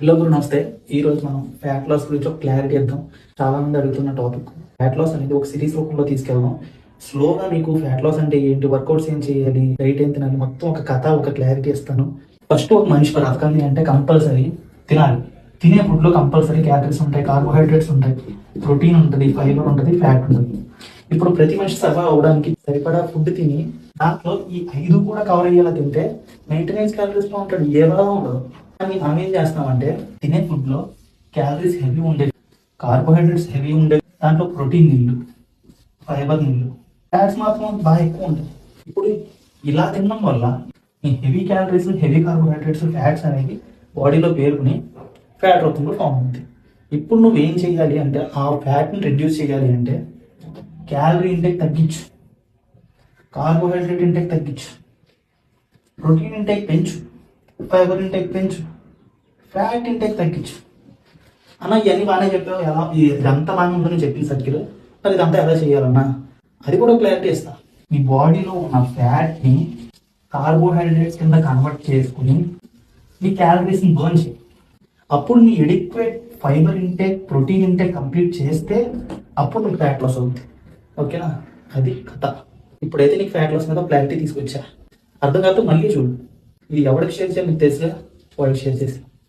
Hello గురు నమస్తే. ఈ రోజు మనం ఫ్యాట్ లాస్ గురించి ఒక క్లారిటీ ఇద్దాం. చాలా మంది అడుగుతున్న టాపిక్ ఫ్యాట్ లాస్ అనేది ఒక సిరీస్ రూపంలో తీసుకెళ్దాం. స్లోగా మీకు ఫ్యాట్ లాస్ అంటే ఏంటి, వర్కౌట్స్ ఏం చేయాలి, డైట్ ఏం తినాలి, మొత్తం ఒక కథ ఒక క్లారిటీ ఇస్తాను. ఫస్ట్ ఒక మనిషి బ్రతకాలి అంటే కంపల్సరీ తినాలి. తినే ఫుడ్లో కంపల్సరీ క్యాలరీస్ ఉంటాయి, కార్బోహైడ్రేట్స్ ఉంటాయి, ప్రోటీన్ ఉంటుంది, ఫైబర్ ఉంటుంది, ఫ్యాట్ ఉంటుంది. ఇప్పుడు ప్రతి మనిషి సర్వైవ్ అవ్వడానికి సరిపడా ఫుడ్ తిని దాంట్లో ఈ 5 కూడా కవర్ అయ్యేలా తింటే మెయింటెనెన్స్ క్యాలరీస్ లో ఉంటాడు, ఏవైనా ఉండదు. కానీ మనం ఏం చేస్తున్నామంటే తినే ఫుడ్ లో క్యాలరీస్ హెవీ ఉండేది, కార్బోహైడ్రేట్స్ హెవీ ఉండేది, దాంట్లో ప్రోటీన్ నీళ్ళు, ఫైబర్ నీళ్ళు, ఫ్యాట్స్ మాత్రం బాగా ఎక్కువ ఉంటాయి. ఇప్పుడు ఇలా తినడం వల్ల ఈ heavy calories, heavy carbohydrates, fats అనేవి బాడీలో పేరుకుని ఫ్యాట్ రూపంలో ఫామ్ అవుతుంది. ఇప్పుడు నువ్వు ఏం చేయాలి అంటే ఆ ఫ్యాట్ని రెడ్యూస్ చేయాలి అంటే క్యాలరీ ఇంటేక్ తగ్గించు, కార్బోహైడ్రేట్ ఇంటేక్ తగ్గించు, ప్రోటీన్ ఇంటేక్ పెంచు, ఫైబర్ ఇంటేక్ పెంచు, ఫ్యాట్ ఇంటేక్ తగ్గించు. అన్న ఇవన్నీ బాగానే చెప్పావు, ఎలా ఇదంతా బాగానే ఉందని చెప్పిన సర్కిల్, మరి ఇదంతా ఎలా చేయాలన్నా అది కూడా క్లారిటీ ఇస్తా. మీ బాడీలో ఉన్న ఫ్యాట్ని కార్బోహైడ్రేట్స్ కింద కన్వర్ట్ చేసుకుని నీ క్యాలరీస్ని బర్న్ చేయి. అప్పుడు నీ adequate fibre intake, protein intake complete చేస్తే అప్పుడు నీకు ఫ్యాట్ లాస్ అవుతుంది. ఓకేనా? అది కథ. ఇప్పుడైతే నీకు ఫ్యాట్ లాస్ మీద క్లారిటీ తీసుకొచ్చా. అర్థం కాదు మళ్ళీ చూడు. ఇది ఎవరికి షేర్ చేయాలి నీకు తెలుసుగా, వాడికి షేర్ చేసి